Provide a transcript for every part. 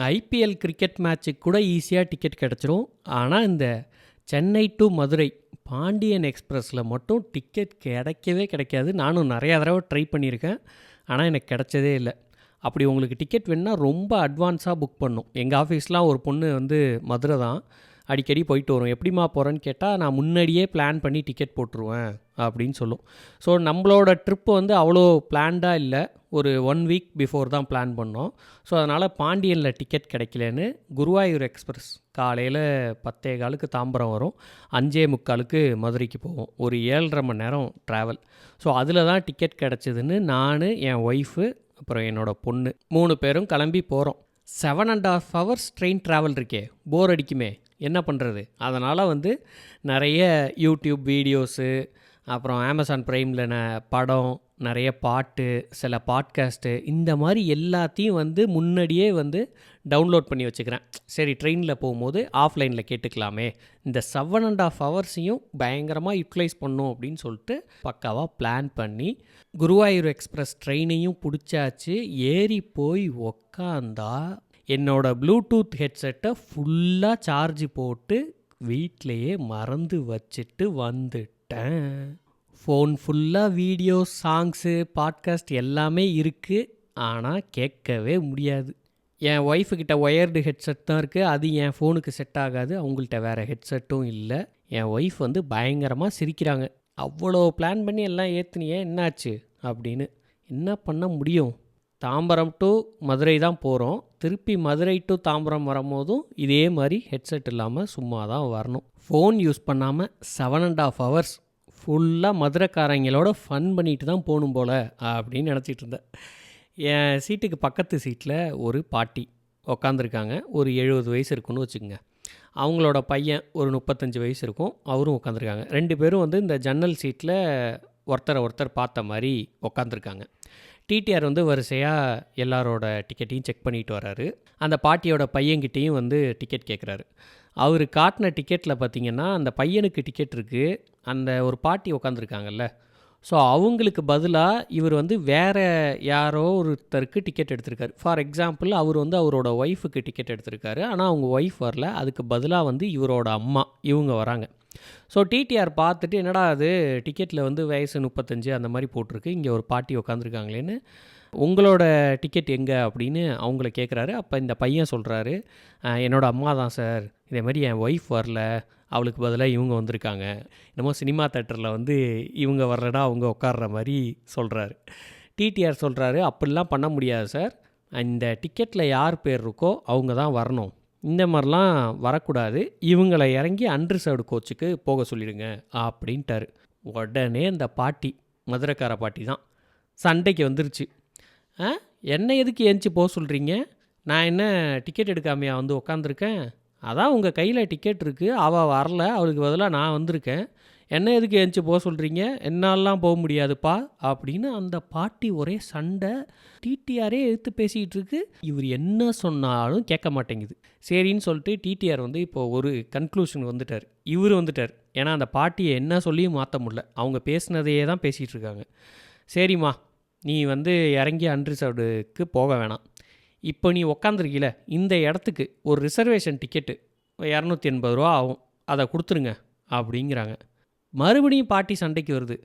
IPL cricket மேட்ச்சுக்கு கூட ஈஸியாக டிக்கெட் கிடச்சிரும். ஆனால் இந்த சென்னை டு மதுரை பாண்டியன் எக்ஸ்பிரஸில் மட்டும் டிக்கெட் கிடைக்கவே கிடைக்காது. நானும் நிறையா தடவை ட்ரை பண்ணியிருக்கேன், ஆனால் எனக்கு கிடைச்சதே இல்லை. அப்படி உங்களுக்கு டிக்கெட் வேணுன்னா ரொம்ப அட்வான்ஸாக புக் பண்ணணும். எங்கள் ஆஃபீஸ்லாம் ஒரு பொண்ணு வந்து மதுரை தான், அடிக்கடி போயிட்டு வரும். எப்படிமா போகிறேன்னு கேட்டால், நான் முன்னாடியே பிளான் பண்ணி டிக்கெட் போட்டுருவேன் அப்படின்னு சொல்லும். ஸோ நம்மளோட ட்ரிப்பு வந்து அவ்வளோ பிளான்டாக இல்லை, ஒரு 1 வீக் பிஃபோர் தான் பிளான் பண்ணோம். ஸோ அதனால் பாண்டியனில் டிக்கெட் கிடைக்கலன்னு குருவாயூர் எக்ஸ்பிரஸ் காலையில் 10:15 தாம்பரம் வரும், 5:45 மதுரைக்கு போவோம். ஒரு 7.5 மணி நேரம் ட்ராவல். ஸோ அதில் தான் டிக்கெட் கிடச்சிதுன்னு நான், என் ஒய்ஃபு, அப்புறம் என்னோடய பொண்ணு 3 பேரும் கிளம்பி போகிறோம். 7.5 hours ட்ரெயின் ட்ராவல் இருக்கே, போர் அடிக்குமே, என்ன பண்ணுறது? அதனால் வந்து நிறைய யூடியூப் வீடியோஸு, அப்புறம் அமேசான் ப்ரைமில் படம், நிறைய பாட்டு, சில பாட்காஸ்ட்டு, இந்த மாதிரி எல்லாத்தையும் வந்து முன்னாடியே வந்து டவுன்லோட் பண்ணி வச்சுக்கிறேன். சரி, ட்ரெயினில் போகும்போது ஆஃப்லைனில் கேட்டுக்கலாமே, இந்த 7.5 ஹவர்ஸையும் பயங்கரமாக யூட்டிலைஸ் பண்ணோம் அப்படின்னு சொல்லிட்டு பக்காவாக பிளான் பண்ணி குருவாயூர் எக்ஸ்பிரஸ் ட்ரெயினையும் பிடிச்சாச்சு. ஏறி போய் உக்காந்தா என்னோடய ப்ளூடூத் ஹெட்செட்டை ஃபுல்லாக சார்ஜ் போட்டு வீட்டிலையே மறந்து வச்சுட்டு வந்துட்டேன். ஃபோன் ஃபுல்லாக வீடியோஸ், சாங்ஸு, பாட்காஸ்ட் எல்லாமே இருக்குது, ஆனால் கேட்கவே முடியாது. என் ஒய்ஃபுக்கிட்ட ஒயர்டு ஹெட்செட் தான் இருக்குது, அது என் ஃபோனுக்கு செட் ஆகாது. அவங்கள்ட்ட வேறு ஹெட்செட்டும் இல்லை. என் ஒய்ஃப் வந்து பயங்கரமாக சிரிக்கிறாங்க. அவ்வளோ பிளான் பண்ணி எல்லாம் ஏற்றுனியே, என்னாச்சு அப்படின்னு. என்ன பண்ண முடியும்? தாம்பரம் டு மதுரை தான் போகிறோம். திருப்பி மதுரை டு தாம்பரம் வரும்போதும் இதே மாதிரி ஹெட்செட் இல்லாமல் சும்மா தான் வரணும். ஃபோன் யூஸ் பண்ணாமல் 7.5 hours ஃபுல்லாக மதுரைக்காரங்களோட ஃபன் பண்ணிட்டு தான் போகணும் போல் அப்படின்னு நினச்சிட்டு இருந்தேன். என் சீட்டுக்கு பக்கத்து சீட்டில் ஒரு பாட்டி உக்காந்துருக்காங்க. ஒரு 70 வயசு இருக்குன்னு வச்சுக்கோங்க. அவங்களோட பையன் ஒரு 35 வயசு இருக்கும், அவரும் உட்காந்துருக்காங்க. 2 பேரும் வந்து இந்த ஜன்னல் சீட்டில் ஒருத்தரை ஒருத்தர் பார்த்த மாதிரி உக்காந்துருக்காங்க. டிடிஆர் வந்து வரிசையாக எல்லாரோட டிக்கெட்டையும் செக் பண்ணிட்டு வராரு. அந்த பாட்டியோட பையன்கிட்டையும் வந்து டிக்கெட் கேட்குறாரு. அவர் காட்டின டிக்கெட்டில் பார்த்திங்கன்னா, அந்த பையனுக்கு டிக்கெட் இருக்குது, அந்த ஒரு பாட்டி உட்காந்துருக்காங்கல்ல, ஸோ அவங்களுக்கு பதிலாக இவர் வந்து வேறு யாரோ ஒருத்தருக்கு டிக்கெட் எடுத்திருக்காரு. ஃபார் எக்ஸாம்பிள், அவர் வந்து அவரோட ஒய்ஃபுக்கு டிக்கெட் எடுத்திருக்காரு, ஆனால் அவங்க ஒய்ஃப் வரல. அதுக்கு பதிலாக வந்து இவரோட அம்மா இவங்க வராங்க. ஸோ டிடிஆர் பார்த்துட்டு, என்னடா அது டிக்கெட்டில் வந்து வயசு 35 அந்த மாதிரி போட்டிருக்கு, இங்கே ஒரு பாட்டி உட்காந்துருக்காங்களேன்னு, உங்களோட டிக்கெட் எங்கே அப்படின்னு அவங்கள கேட்குறாரு. அப்போ இந்த பையன் சொல்கிறாரு, என்னோடய அம்மா தான் சார், இதே மாதிரி என் ஒய்ஃப் வரல, அவளுக்கு பதிலாக இவங்க வந்திருக்காங்க. என்னமோ சினிமா தேட்டரில் வந்து இவங்க வர்றடா அவங்க உட்கார்ற மாதிரி சொல்கிறாரு. டிடிஆர் சொல்கிறாரு, அப்படிலாம் பண்ண முடியாது சார், இந்த டிக்கெட்டில் யார் பேர் இருக்கோ அவங்க தான் வரணும், இந்த மாதிரிலாம் வரக்கூடாது, இவங்களை இறங்கி அன்ரிசர்வ்டு கோச்சுக்கு போக சொல்லிடுங்க அப்படின்ட்டாரு. உடனே அந்த பாட்டி, மதுரைக்கார பாட்டி தான், சண்டைக்கு வந்துருச்சு. என்ன எதுக்கு ஏஞ்சி போக சொல்கிறீங்க? நான் என்ன டிக்கெட் எடுக்காமையா வந்து உக்காந்துருக்கேன்? அதான் உங்கள் கையில் டிக்கெட் இருக்குது, அவள் வரல, அவளுக்கு பதிலாக நான் வந்திருக்கேன், என்ன எதுக்கு ஏஞ்சி போக சொல்கிறீங்க? என்னாலாம் போக முடியாதுப்பா அப்படின்னு அந்த பாட்டி ஒரே சண்டை. டிடிஆரே எடுத்து பேசிக்கிட்டு இருக்கு, இவர் என்ன சொன்னாலும் கேட்க மாட்டேங்குது. சரின்னு சொல்லிட்டு டிடிஆர் வந்து இப்போது ஒரு கன்க்ளூஷன் வந்துட்டார். இவர் வந்துட்டார், ஏன்னா அந்த பாட்டியை என்ன சொல்லியும் மாற்ற முடியல, அவங்க பேசினதையே தான் பேசிகிட்டு இருக்காங்க. சரிம்மா, நீ வந்து இறங்கி அன்ரிசர்வ்டுக்கு போக வேணாம், இப்போ நீ உக்காந்துருக்கீல இந்த இடத்துக்கு ஒரு ரிசர்வேஷன் டிக்கெட்டு 280 ரூபா ஆகும், அதை கொடுத்துருங்க அப்படிங்கிறாங்க. மறுபடியும் பாட்டி சண்டைக்கு வருது.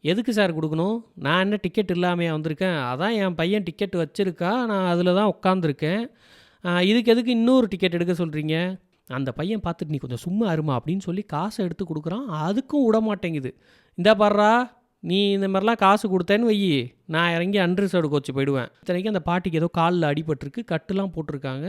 எதுக்கு சார் கொடுக்கணும்? நான் என்ன டிக்கெட் இல்லாமையா வந்திருக்கேன்? அதான் என் பையன் டிக்கெட் வச்சுருக்கா, நான் அதில் தான் உட்காந்துருக்கேன், இதுக்கு எதுக்கு இன்னொரு டிக்கெட் எடுக்க சொல்கிறீங்க? அந்த பையன் பார்த்துட்டு, நீ கொஞ்சம் சும்மா இருமா அப்படின்னு சொல்லி காசை எடுத்து கொடுக்குறான். அதுக்கும் விட மாட்டேங்குது. இந்த பாடுறா, நீ இந்த மாதிரிலாம் காசு கொடுத்தேன்னு வையி, நான் இறங்கி அன்ரிசர்வ்டு கோச்சு போயிடுவேன். இத்தனைக்கும் அந்த பாட்டிக்கு ஏதோ காலில் அடிபட்டிருக்கு, கட்டுலாம் போட்டிருக்காங்க.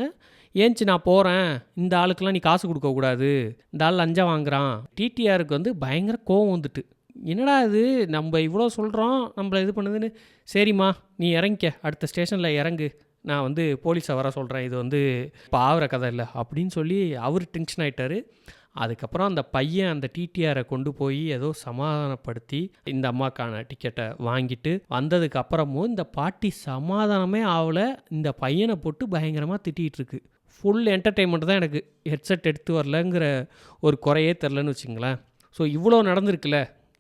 ஏஞ்சி நான் போகிறேன், இந்த ஆளுக்கெல்லாம் நீ காசு கொடுக்கக்கூடாது, இந்த ஆள் லஞ்சம் வாங்குறான். டிடிஆருக்கு வந்து பயங்கர கோவம் வந்துட்டு, என்னடா இது நம்ம இவ்வளோ சொல்கிறோம், நம்மளை இது பண்ணுதுன்னு. சரிம்மா நீ இறங்கிக்க, அடுத்த ஸ்டேஷனில் இறங்கு, நான் வந்து போலீஸை வர சொல்கிறேன், இது வந்து இப்போ ஆகிற கதை இல்லை அப்படின்னு சொல்லி அவர் டென்ஷன் ஆகிட்டார். அதுக்கப்புறம் அந்த பையன் அந்த டிடிஆரை கொண்டு போய் ஏதோ சமாதானப்படுத்தி இந்த அம்மாக்கான டிக்கெட்டை வாங்கிட்டு வந்ததுக்கு அப்புறமும் இந்த பாட்டி சமாதானமே ஆகலை. இந்த பையனை போட்டு பயங்கரமாக திட்டிகிட்டு இருக்கு. ஃபுல் என்டர்டெயின்மெண்ட் தான் எனக்கு, ஹெட்செட் எடுத்து வரலங்கிற ஒரு குறையே தெரிலன்னு வச்சுங்களேன். ஸோ இவ்வளோ நடந்திருக்குல்ல,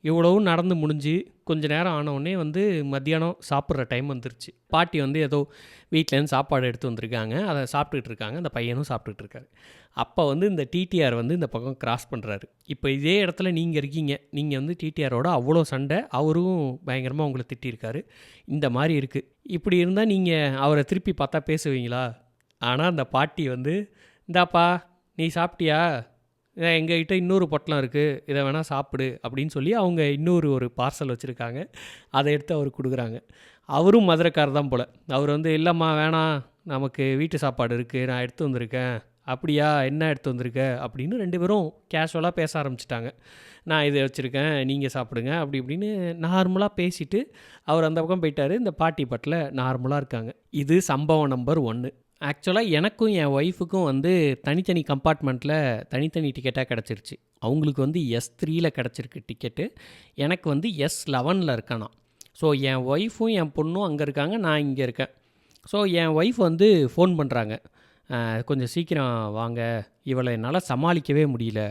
இவ்வளவும் நடந்து முடிஞ்சு கொஞ்ச நேரம் ஆனவுடனே வந்து மத்தியானம் சாப்பிட்ற டைம் வந்துருச்சு. பாட்டி வந்து ஏதோ வீட்லேருந்து சாப்பாடு எடுத்து வந்திருக்காங்க. அதை சாப்பிட்டுட்டு இருக்காங்க. அந்த பையனும் சாப்பிட்டுட்டு இருக்காரு. அப்போ வந்து இந்த டிடிஆர் வந்து இந்த பக்கம் கிராஸ் பண்ணுறாரு. இப்போ இதே இடத்துல நீங்கள் இருக்கீங்க. நீங்கள் வந்து டிடிஆரோட அவ்வளோ சண்டை. அவரும் பயங்கரமாக உங்களை திட்டியிருக்காரு. இந்த மாதிரி இருக்குது. இப்படி இருந்தால் நீங்கள் அவரை திருப்பி பார்த்தா பேசுவீங்களா? ஆனால் அந்த பாட்டி வந்து, இந்தாப்பா நீ சாப்பிட்டியா, எங்ககிட்ட இன்னொரு பொட்டலம் இருக்குது, இதை வேணால் சாப்பிடு அப்படின்னு சொல்லி அவங்க ஒரு பார்சல் வச்சுருக்காங்க. அதை எடுத்து அவருக்கு கொடுக்குறாங்க. அவரும் மதுரைக்காரர் தான் போல். அவர் வந்து, இல்லைம்மா வேணாம், நமக்கு வீட்டு சாப்பாடு இருக்குது, நான் எடுத்து வந்திருக்கேன். அப்படியா, என்ன எடுத்து வந்திருக்க அப்படின்னு 2 பேரும் கேஷுவலாக பேச ஆரம்பிச்சிட்டாங்க. நான் இதை வச்சுருக்கேன், நீங்கள் சாப்பிடுங்க அப்படி இப்படின்னு நார்மலாக பேசிவிட்டு அவர் அந்த பக்கம் போயிட்டார். இந்த பாட்டி பட்டில் நார்மலாக இருக்காங்க. இது சம்பவம் நம்பர் 1. ஆக்சுவலாக எனக்கும் என் ஒய்ஃபுக்கும் வந்து தனித்தனி கம்பார்ட்மெண்ட்டில் தனித்தனி டிக்கெட்டாக கிடச்சிருச்சு. அவங்களுக்கு வந்து S3ல கிடச்சிருக்கு டிக்கெட்டு. எனக்கு வந்து S11ல் இருக்கானா. ஸோ என் ஒய்ஃபும் என் பொண்ணும் அங்கே இருக்காங்க, நான் இங்கே இருக்கேன். ஸோ என் ஒய்ஃப் வந்து ஃபோன் பண்ணுறாங்க, கொஞ்சம் சீக்கிரம் வாங்க, இவளை என்னால் சமாளிக்கவே முடியல.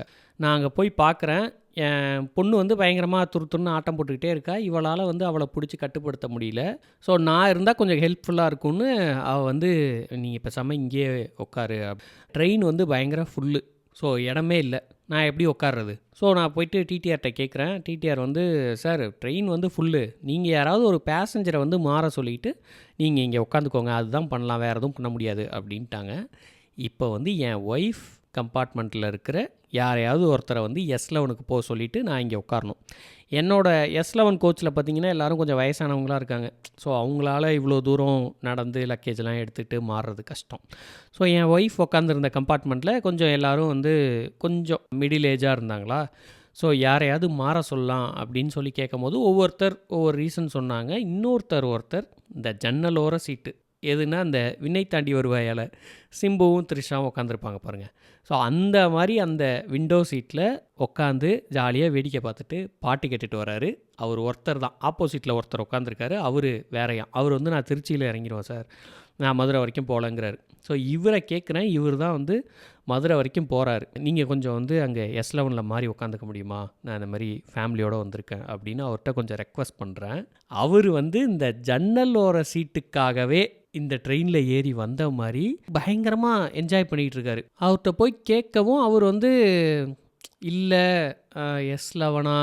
நான் அங்கே போய் பார்க்குறேன், என் பொண்ணு வந்து பயங்கரமாக துருத்துன்னு ஆட்டம் போட்டுக்கிட்டே இருக்கா. இவளால் வந்து அவளை பிடிச்சி கட்டுப்படுத்த முடியல. ஸோ நான் இருந்தால் கொஞ்சம் ஹெல்ப்ஃபுல்லாக இருக்கும்னு அவள் வந்து, நீங்கள் பேசாமல் இங்கேயே உட்காரு. ட்ரெயின் வந்து பயங்கர ஃபுல்லு. ஸோ இடமே இல்லை, நான் எப்படி உட்கார்றது? ஸோ நான் போயிட்டு டிடிஆர்கிட்ட கேட்குறேன். டிடிஆர் வந்து, சார் ட்ரெயின் வந்து ஃபுல்லு, நீங்கள் யாராவது ஒரு பேசஞ்சரை வந்து மாற சொல்லிவிட்டு நீங்கள் இங்கே உட்காந்துக்கோங்க, அதுதான் பண்ணலாம், வேறு எதுவும் பண்ண முடியாது அப்படின்ட்டாங்க. இப்போ வந்து என் ஒய்ஃப் கம்பார்ட்மெண்ட்டில் இருக்கிற யாரையாவது ஒருத்தரை வந்து S11க்கு போக சொல்லிவிட்டு நான் இங்கே உட்காரணும். என்னோடய S11 கோச்சில் பார்த்திங்கன்னா எல்லோரும் கொஞ்சம் வயசானவங்களாக இருக்காங்க. ஸோ அவங்களால இவ்வளோ தூரம் நடந்து லக்கேஜெலாம் எடுத்துகிட்டு மாறுறது கஷ்டம். ஸோ என் ஒய்ஃப் உட்காந்துருந்த கம்பார்ட்மெண்ட்டில் கொஞ்சம் எல்லோரும் வந்து கொஞ்சம் மிடில் ஏஜாக இருந்தாங்களா. ஸோ யாரையாவது மாற சொல்லலாம் அப்படின்னு சொல்லி கேட்கும்போது ஒவ்வொருத்தர் ஒவ்வொரு ரீசன் சொன்னாங்க. ஒருத்தர் இந்த ஜன்னலோர சீட்டு, எதுனா அந்த விண்ணை தாண்டி வருவாயால் சிம்புவும் த்ரிஷாவும் உட்காந்துருப்பாங்க பாருங்கள். ஸோ அந்த மாதிரி அந்த விண்டோ சீட்டில் உட்காந்து ஜாலியாக வேடிக்கை பார்த்துட்டு பாட்டு கேட்டுட்டு வராரு. அவர் ஒருத்தர் தான், ஆப்போசிட்டில் ஒருத்தர் உட்காந்துருக்காரு. அவர் வேறையாம். அவர் வந்து, நான் திருச்சியில் இறங்கிடுவேன் சார், நான் மதுரை வரைக்கும் போகலங்கிறாரு. ஸோ இவரை கேட்குறேன், இவர் தான் வந்து மதுரை வரைக்கும் போகிறாரு. நீங்கள் கொஞ்சம் வந்து அங்கே S11ல் மாதிரி உட்காந்துக்க முடியுமா, நான் இந்த மாதிரி ஃபேமிலியோடு வந்திருக்கேன் அப்படின்னு அவர்கிட்ட கொஞ்சம் ரெக்வஸ்ட் பண்ணுறேன். அவர் வந்து இந்த ஜன்னலோர சீட்டுக்காகவே இந்த ட்ரெயினில் ஏறி வந்த மாதிரி பயங்கரமாக என்ஜாய் பண்ணிகிட்டு இருக்காரு. அவர்கிட்ட போய் கேட்கவும் அவர் வந்து, இல்லை S11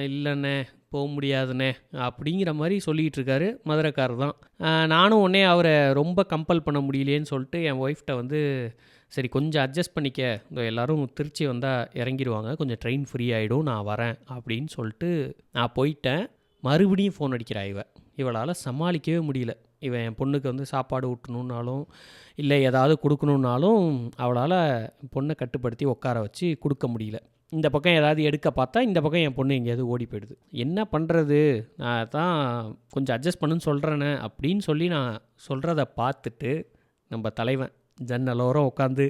இல்லைண்ணே போக முடியாதுண்ணே அப்படிங்கிற மாதிரி சொல்லிகிட்டு இருக்காரு. மதுரைக்காரர் தான். நானும் உடனே அவரை ரொம்ப கம்பல் பண்ண முடியலேன்னு சொல்லிட்டு என் ஒய்ஃப்ட்ட வந்து, சரி கொஞ்சம் அட்ஜஸ்ட் பண்ணிக்க, இந்த எல்லோரும் திருச்சி வந்தால் இறங்கிடுவாங்க, கொஞ்சம் ட்ரெயின் ஃப்ரீ ஆகிடும், நான் வரேன் அப்படின்னு சொல்லிட்டு நான் போயிட்டேன். மறுபடியும் ஃபோன் அடிக்கிறா இவளால் சமாளிக்கவே முடியல. இவன் என் பொண்ணுக்கு வந்து சாப்பாடு ஊட்டணுன்னாலும் இல்லை ஏதாவது கொடுக்கணுன்னாலும் அவளால் பொண்ணை கட்டுப்படுத்தி உட்கார வச்சு கொடுக்க முடியல. இந்த பக்கம் ஏதாவது எடுக்க பார்த்தா இந்த பக்கம் என் பொண்ணு எங்கேயாவது ஓடி போயிடுது. என்ன பண்ணுறது, நான் தான் கொஞ்சம் அட்ஜஸ்ட் பண்ணுன்னு சொல்கிறேனே அப்படின்னு சொல்லி நான் சொல்கிறத பார்த்துட்டு நம்ம தலைவன் ஜன்னலோரம் உட்காந்து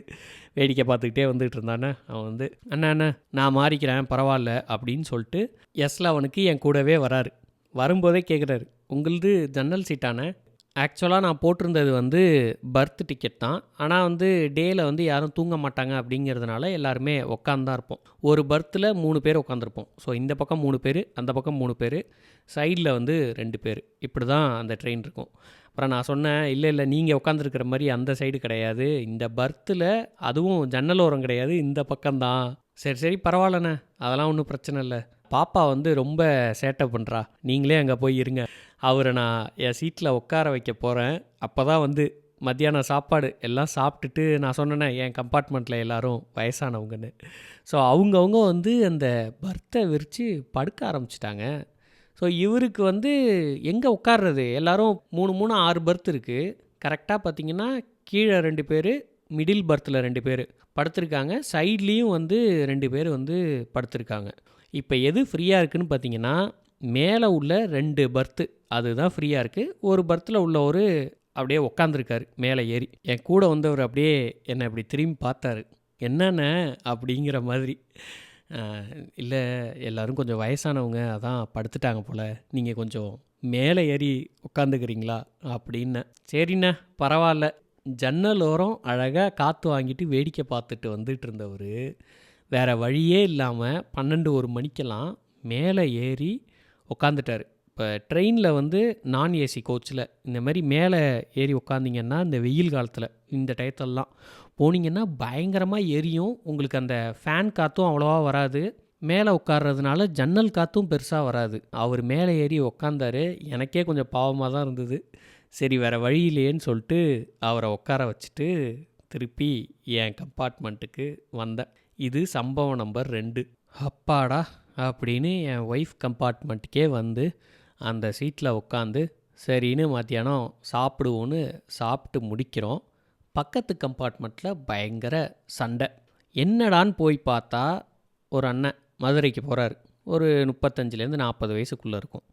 வேடிக்கை பார்த்துக்கிட்டே வந்துகிட்டு இருந்தானே, அவன் வந்து, அண்ணா நான் மாறிக்கிறேன் பரவாயில்ல அப்படின்னு சொல்லிட்டு S11க்கு என் கூடவே வராரு. வரும்போதே கேட்குறாரு, உங்களது ஜன்னல் சீட்டானே? ஆக்சுவலாக நான் போட்டிருந்தது வந்து பர்த் டிக்கெட் தான். ஆனால் வந்து டேயில் வந்து யாரும் தூங்க மாட்டாங்க அப்படிங்கிறதுனால எல்லாருமே உட்காந்தான் இருப்போம். ஒரு பர்த்தில் 3 பேர் உட்காந்துருப்போம். ஸோ இந்த பக்கம் 3 பேர், அந்த பக்கம் 3 பேர், சைடில் வந்து 2 பேர், இப்படி தான் அந்த ட்ரெயின் இருக்கும். அப்புறம் நான் சொன்னேன், இல்லை நீங்கள் உட்காந்துருக்கிற மாதிரி அந்த சைடு கிடையாது, இந்த பர்த்தில் அதுவும் ஜன்னலோரம் கிடையாது, இந்த பக்கம்தான். சரி பரவாயில்லண்ணே, அதெல்லாம் ஒன்றும் பிரச்சனை இல்லை, பாப்பா வந்து ரொம்ப சேட்டை பண்ணுறா, நீங்களே அங்கே போய் இருங்க, அவரை நான் என் சீட்டில் உட்கார வைக்க போகிறேன். அப்போ தான் வந்து மத்தியானம் சாப்பாடு எல்லாம் சாப்பிட்டுட்டு, நான் சொன்னேன்னே என் கம்பார்ட்மெண்ட்டில் எல்லோரும் வயசானவங்கன்னு. ஸோ அவங்கவுங்க வந்து அந்த பர்த்தை விரித்து படுக்க ஆரம்பிச்சிட்டாங்க. ஸோ இவருக்கு வந்து எங்கே உட்கார்றது, எல்லோரும் 3 6 பர்த் இருக்குது. கரெக்டாக பார்த்திங்கன்னா கீழே 2 பேர், மிடில் பர்த்தில் 2 பேர் படுத்திருக்காங்க, சைட்லேயும் வந்து 2 பேர் வந்து படுத்திருக்காங்க. இப்போ எது ஃப்ரீயாக இருக்குதுன்னு பார்த்தீங்கன்னா, மேலே உள்ள 2 பர்த்து அதுதான் ஃப்ரீயாக இருக்குது. ஒரு பர்த்தில் உள்ளவர் அப்படியே உக்காந்துருக்காரு மேலே ஏறி. என் கூட வந்தவர் அப்படியே என்னை அப்படி திரும்பி பார்த்தாரு, என்னென்ன அப்படிங்கிற மாதிரி. இல்லை எல்லோரும் கொஞ்சம் வயசானவங்க, அதான் படுத்துட்டாங்க போல், நீங்கள் கொஞ்சம் மேலே ஏறி உட்காந்துக்கிறீங்களா அப்படின்னேன். சரிண்ணே பரவாயில்ல. ஜன்னலோரம் அழகாக காற்று வாங்கிட்டு வேடிக்கை பார்த்துட்டு வந்துட்டு இருந்தவர் வேறு வழியே இல்லாமல் 12 1 மணிக்கெல்லாம் மேலே ஏறி உக்காந்துட்டார். இப்போ ட்ரெயினில் வந்து நான் ஏசி கோச்சில் இந்த மாதிரி மேலே ஏறி உக்காந்திங்கன்னா இந்த வெயில் காலத்தில் இந்த டயத்தெல்லாம் போனீங்கன்னா பயங்கரமாக எரியும். உங்களுக்கு அந்த ஃபேன் காற்றும் அவ்வளோவா வராது. மேலே உட்கார்றதுனால ஜன்னல் காற்றும் பெருசாக வராது. அவர் மேலே ஏறி உக்காந்தாரு. எனக்கே கொஞ்சம் பாவமாக தான் இருந்தது. சரி வேறு வழி இல்லையேன்னு சொல்லிட்டு அவரை உட்கார வச்சுட்டு திருப்பி என் கம்பார்ட்மெண்ட்டுக்கு வந்தேன். இது சம்பவம் நம்பர் 2. அப்பாடா அப்படின்னு என் ஒய்ஃப் கம்பார்ட்மெண்ட்டுக்கே வந்து அந்த சீட்டில் உட்காந்து சரின்னு மத்தியானம் சாப்பிடுவோன்னு சாப்பிட்டு முடிக்கிறோம். பக்கத்து கம்பார்ட்மெண்ட்டில் பயங்கர சண்டை. என்னடான்னு போய் பார்த்தா ஒரு அண்ணன் மதுரைக்கு போகிறாரு. ஒரு 35லேருந்து 40 வயசுக்குள்ளே இருக்கும்.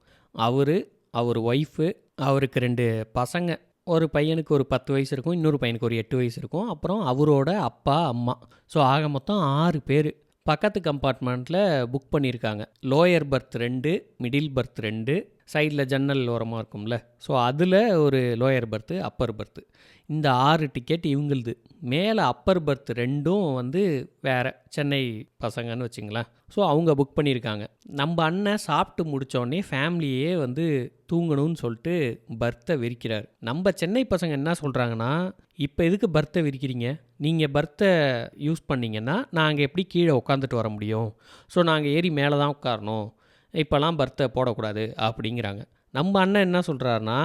அவர் ஒய்ஃபு, அவருக்கு 2 பசங்க. ஒரு பையனுக்கு ஒரு 10 வயசு இருக்கும், இன்னொரு பையனுக்கு ஒரு 8 வயசு இருக்கும். அப்புறம் அவரோட அப்பா அம்மா. ஸோ ஆக மொத்தம் 6 பேர் பக்கத்து கம்பார்ட்மெண்ட்டில் புக் பண்ணியிருக்காங்க. லோயர் பர்த் 2, மிடில் பர்த் 2, சைடில் ஜன்னல் ஓரமாக இருக்கும்ல, ஸோ அதில் ஒரு லோயர் பர்த்து, அப்பர் பர்த்து. இந்த 6 டிக்கெட் இவங்களுது. மேலே அப்பர் பர்த் 2ம் வந்து வேறு சென்னை பசங்கன்னு வச்சுங்களேன். ஸோ அவங்க புக் பண்ணியிருக்காங்க. நம்ம அண்ணன் சாப்பிட்டு முடித்தோடனே ஃபேமிலியே வந்து தூங்கணும்னு சொல்லிட்டு பர்த்தை விரிக்கிறார். நம்ம சென்னை பசங்க என்ன சொல்கிறாங்கன்னா, இப்போ எதுக்கு பர்த்தை விரிக்கிறீங்க? நீங்கள் பர்த்தை யூஸ் பண்ணிங்கன்னா நாங்கள் எப்படி கீழே உட்காந்துட்டு வர முடியும்? ஸோ நாங்கள் ஏறி மேலே தான் உட்காரணும், இப்போலாம் பர்த்தை போடக்கூடாது அப்படிங்கிறாங்க. நம்ம அண்ணன் என்ன சொல்கிறாருன்னா,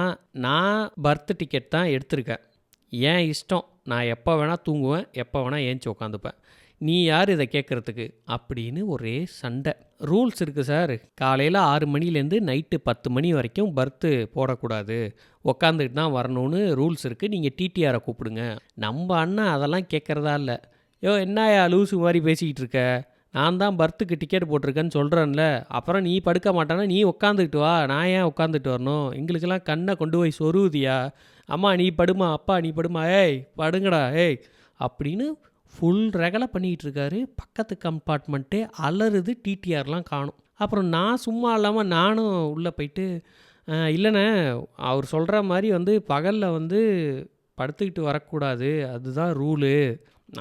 நான் பர்த்து டிக்கெட் தான் எடுத்திருக்கேன், ஏன் இஷ்டம், நான் எப்போ வேணால் தூங்குவேன், எப்போ வேணால் ஏஞ்சி உட்காந்துப்பேன், நீ யார் இதை கேட்குறதுக்கு அப்படின்னு ஒரே சண்டை. ரூல்ஸ் இருக்குது சார், காலையில் 6 மணிலேருந்து நைட்டு 10 மணி வரைக்கும் பர்த்து போடக்கூடாது, உக்காந்துக்கிட்டு தான் வரணும்னு ரூல்ஸ் இருக்குது, நீங்கள் டிடிஆரை கூப்பிடுங்க. நம்ம அண்ணன் அதெல்லாம் கேட்குறதா இல்லை. யோ என்னையா லூசு மாதிரி பேசிக்கிட்டு இருக்க, நான் தான் பர்த்துக்கு டிக்கெட் போட்டிருக்கேன்னு சொல்கிறேன்ல, அப்புறம் நீ படுக்க மாட்டானா நீ உட்காந்துக்கிட்டு வா, நான் ஏன் உட்காந்துட்டு வரணும், எங்களுக்கெல்லாம் கண்ணை கொண்டு போய் சொருகுதியா, அம்மா நீ படுமா, அப்பா நீ படுமா, ஏய் படுங்கடா ஏய் அப்படின்னு ஃபுல் ரகலை பண்ணிக்கிட்டு இருக்காரு. பக்கத்து கம்பார்ட்மெண்ட்டே அலறுது, டிடிஆர்லாம் காணும். அப்புறம் நான் சும்மா இல்லாமல் நானும் உள்ளே போயிட்டு, இல்லைண்ணே அவர் சொல்கிற மாதிரி வந்து பகலில் வந்து படுத்துக்கிட்டு வரக்கூடாது, அதுதான் ரூலு,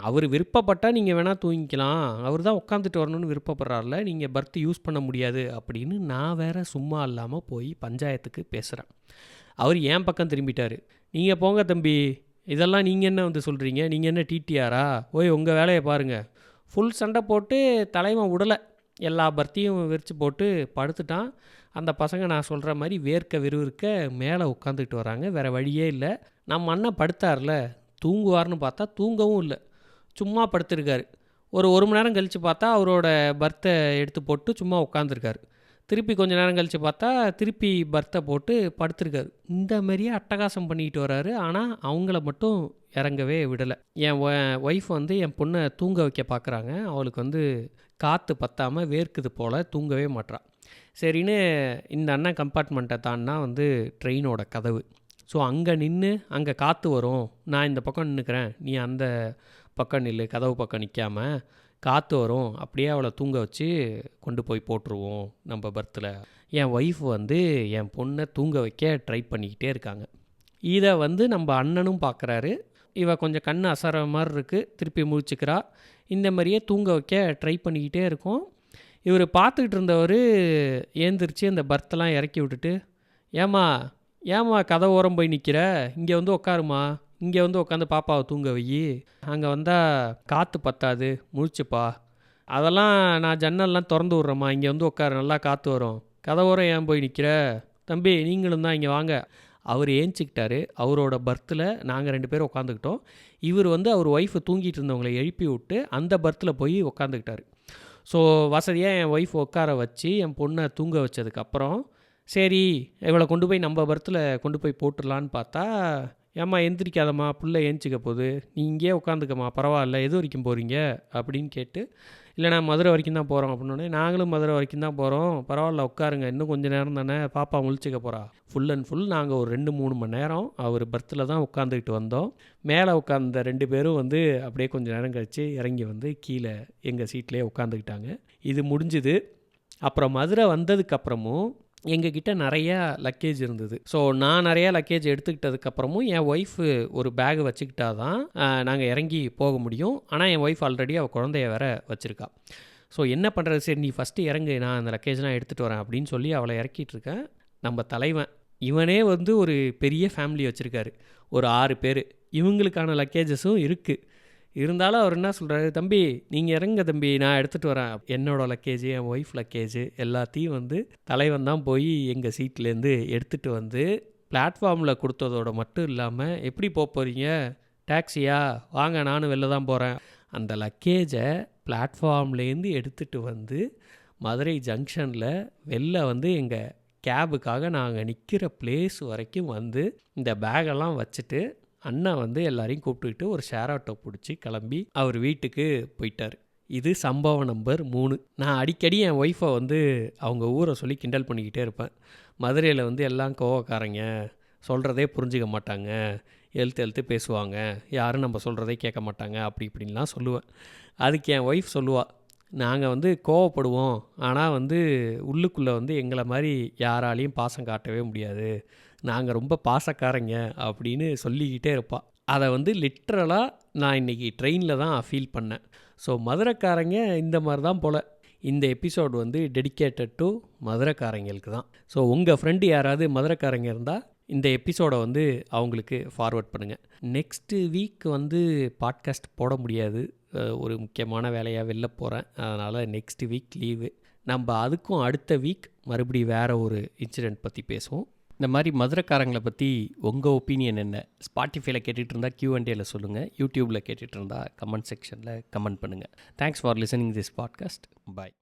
அவர் விருப்பப்பட்டால் நீங்கள் வேணால் தூங்கிக்கலாம், அவர் தான் உட்காந்துட்டு வரணும்னு விருப்பப்படுறாருல, நீங்கள் பர்த்து யூஸ் பண்ண முடியாது அப்படின்னு நான் வேறு சும்மா இல்லாமல் போய் பஞ்சாயத்துக்கு பேசுகிறேன். அவர் என் பக்கம் திரும்பிட்டார். நீங்கள் போங்க தம்பி, இதெல்லாம் நீங்கள் என்ன வந்து சொல்கிறீங்க, நீங்கள் என்ன டிடிஆரா, ஓய் உங்கள் வேலையை பாருங்கள். ஃபுல் சண்டை போட்டு தலைமை விடலை, எல்லா பர்த்தையும் விரித்து போட்டு படுத்துட்டான். அந்த பசங்க நான் சொல்கிற மாதிரி வேர்க்க விறுவிறுக்க மேலே உட்காந்துக்கிட்டு வராங்க. வேறு வழியே இல்லை. நம்ம அண்ணன் படுத்தார்ல, தூங்குவார்னு பார்த்தா தூங்கவும் இல்லை, சும்மா படுத்திருக்காரு. ஒரு மணி நேரம் கழித்து பார்த்தா அவரோட பர்த்தை எடுத்து போட்டு சும்மா உட்காந்துருக்காரு. திருப்பி கொஞ்சம் நேரம் கழித்து பார்த்தா திருப்பி பர்த்தை போட்டு படுத்திருக்காரு. இந்த மாதிரியே அட்டகாசம் பண்ணிக்கிட்டு வராரு. ஆனால் அவங்கள மட்டும் இறங்கவே விடலை. என் ஒய்ஃப் வந்து என் பொண்ணை தூங்க வைக்க பார்க்குறாங்க. அவளுக்கு வந்து காற்று பற்றாமல் வேர்க்குது போல், தூங்கவே மாட்றான். சரின்னு இந்த அண்ணன் கம்பார்ட்மெண்ட்டை தாண்டினா வந்து ட்ரெயினோட கதவு. ஸோ அங்கே நின்று, அங்கே காற்று வரும், நான் இந்த பக்கம் நின்றுக்கிறேன், நீ அந்த பக்கம் நில்லு, கதவு பக்கம் நிற்காமல், காற்று வரும், அப்படியே அவளை தூங்க வச்சு கொண்டு போய் போட்டுருவோம் நம்ம பர்த்தில். என் ஒய்ஃப் வந்து என் பொண்ணை தூங்க வைக்க ட்ரை பண்ணிக்கிட்டே இருக்காங்க. இதை வந்து நம்ம அண்ணனும் பார்க்குறாரு. இவ கொஞ்சம் கண் அசற மாதிரி இருக்குது, திருப்பி முழிச்சுக்கிறா. இந்த மாதிரியே தூங்க வைக்க ட்ரை பண்ணிக்கிட்டே இருக்கோம். இவர் பார்த்துக்கிட்டு இருந்தவர் ஏந்திரிச்சு அந்த பர்த்தெல்லாம் இறக்கி விட்டுட்டு, ஏம்மா கதை ஓரம் போய் நிற்கிற, இங்கே வந்து உட்காருமா, இங்கே வந்து உட்காந்து பாப்பாவை தூங்க வை, அங்கே வந்தால் காற்று பத்தாது, முழிச்சுப்பா, அதெல்லாம் நான் ஜன்னல்லாம் திறந்து விட்றேம்மா, இங்கே வந்து உட்காரு, நல்லா காற்று வரும், கதை ஓரம் ஏன் போய் நிற்கிற, தம்பி நீங்களும் தான் இங்கே வாங்க. அவர் ஏஞ்சிக்கிட்டாரு. அவரோட பர்த்தில் நாங்கள் 2 பேரும் உட்காந்துக்கிட்டோம். இவர் வந்து அவர் ஒய்ஃபை தூங்கிட்டு இருந்தவங்களை எழுப்பி விட்டு அந்த பர்த்தில் போய் உட்காந்துக்கிட்டாரு. ஸோ வசதியாக என் ஒய்ஃப் உட்கார வச்சு என் பொண்ணை தூங்க வச்சதுக்கப்புறம், சரி இவளை கொண்டு போய் நம்ம பர்த்தில் கொண்டு போய் போட்டுடலான்னு பார்த்தா, ஏம்மா எந்திரிக்காதம்மா, புள்ள ஏஞ்சிக்க போகுது, நீ இங்கேயே உட்காந்துக்கம்மா, பரவாயில்ல, எது வரைக்கும் போகிறீங்க அப்படின்னு கேட்டு, இல்லை நான் மதுரை வரைக்கும் தான் போகிறோம் அப்படின்னோடனே, நாங்களும் மதுரை வரைக்கும் தான் போகிறோம், பரவாயில்ல உட்காருங்க, இன்னும் கொஞ்சம் நேரம் தானே, பாப்பா முழிச்சிக்க போகிறா. ஃபுல் அண்ட் ஃபுல் நாங்கள் ஒரு 2-3 மணி நேரம் அவர் பர்த்தில் தான் உட்காந்துக்கிட்டு வந்தோம். மேலே உட்காந்த 2 பேரும் வந்து அப்படியே கொஞ்சம் நேரம் கழித்து இறங்கி வந்து கீழே எங்கள் சீட்லேயே உட்காந்துக்கிட்டாங்க. இது முடிஞ்சுது. அப்புறம் மதுரை வந்ததுக்கப்புறமும் எங்ககிட்ட நிறையா லக்கேஜ் இருந்தது. ஸோ நான் நிறையா லக்கேஜ் எடுத்துக்கிட்டதுக்கப்புறமும் என் ஒய்ஃபு ஒரு பேக் வச்சுக்கிட்டா தான் நாங்கள் இறங்கி போக முடியும். ஆனால் என் ஒய்ஃப் ஆல்ரெடி அவள் குழந்தைய வேற வச்சுருக்கா. ஸோ என்ன பண்ணுறது, சரி நீ ஃபஸ்ட்டு இறங்கு, நான் அந்த லக்கேஜ்லாம் எடுத்துகிட்டு வரேன் அப்படின்னு சொல்லி அவளை இறக்கிட்டு இருக்கேன். நம்ம தலைவன் இவனே வந்து ஒரு பெரிய ஃபேமிலி வச்சுருக்காரு, ஒரு 6 பேர். இவங்களுக்கான லக்கேஜஸும் இருக்குது. இருந்தாலும் அவர் என்ன சொல்கிறாரு, தம்பி நீங்கள் இறங்க தம்பி, நான் எடுத்துகிட்டு வரேன். என்னோடய லக்கேஜு, என் ஒய்ஃப் லக்கேஜு எல்லாத்தையும் வந்து தலைவன் தான் போய் எங்கள் சீட்லேருந்து எடுத்துகிட்டு வந்து பிளாட்ஃபார்மில் கொடுத்ததோட மட்டும் இல்லாமல், எப்படி போகிறீங்க, டாக்ஸியா, வாங்க நானும் வெளில தான் போகிறேன். அந்த லக்கேஜை பிளாட்ஃபார்ம்லேருந்து எடுத்துகிட்டு வந்து மதுரை ஜங்ஷனில் வெளில வந்து எங்கள் கேபுக்காக நாங்கள் நிற்கிற பிளேஸ் வரைக்கும் வந்து இந்த பேகெல்லாம் வச்சுட்டு அண்ணன் வந்து எல்லாரையும் கூப்பிட்டுக்கிட்டு ஒரு ஷேர் ஆட்டோ பிடிச்சி கிளம்பி அவர் வீட்டுக்கு போயிட்டார். இது சம்பவம் நம்பர் 3. நான் அடிக்கடி என் ஒய்ஃபை வந்து அவங்க ஊரை சொல்லி கிண்டல் பண்ணிக்கிட்டே இருப்பேன். மதுரையில் வந்து எல்லாம் கோவக்காரங்க, சொல்கிறதே புரிஞ்சிக்க மாட்டாங்க, எழுத்து பேசுவாங்க, யாரும் நம்ம சொல்கிறதே கேட்க மாட்டாங்க, அப்படி இப்படின்லாம் சொல்லுவேன். அதுக்கு என் ஒய்ஃப் சொல்லுவாள், நாங்கள் வந்து கோவப்படுவோம், ஆனால் வந்து உள்ளுக்குள்ளே வந்து எங்களை மாதிரி யாராலையும் பாசம் காட்டவே முடியாது, நாங்கள் ரொம்ப பாசக்காரங்க அப்படின்னு சொல்லிக்கிட்டே இருப்பாள். அதை வந்து லிட்ரலாக நான் இன்றைக்கி ட்ரெயினில் தான் ஃபீல் பண்ணேன். ஸோ மதுரைக்காரங்க இந்த மாதிரி தான் போல். இந்த எபிசோடு வந்து டெடிக்கேட்டட் டு மதுரைக்காரங்களுக்கு தான். ஸோ உங்கள் ஃப்ரெண்டு யாராவது மதுரைக்காரங்க இருந்தால் இந்த எபிசோடை வந்து அவங்களுக்கு ஃபார்வர்ட் பண்ணுங்கள். நெக்ஸ்ட்டு வீக் வந்து பாட்காஸ்ட் போட முடியாது, ஒரு முக்கியமான வேலையாக வெளில போகிறேன். அதனால் நெக்ஸ்ட் வீக் லீவு. நம்ம அதுக்கும் அடுத்த வீக் மறுபடியும் வேறு ஒரு இன்சிடெண்ட் பற்றி பேசுவோம். இந்த மாதிரி மதுரைக்காரங்களை பற்றி உங்கள் ஒப்பீனியன் என்ன? ஸ்பாட்டிஃபைல கேட்டுகிட்டு இருந்தால் Q&Aல சொல்லுங்கள், யூடியூப்பில் கேட்டுகிட்டு இருந்தால் கமெண்ட் செக்ஷனில் கமெண்ட் பண்ணுங்கள். Thanks for listening this podcast. Bye.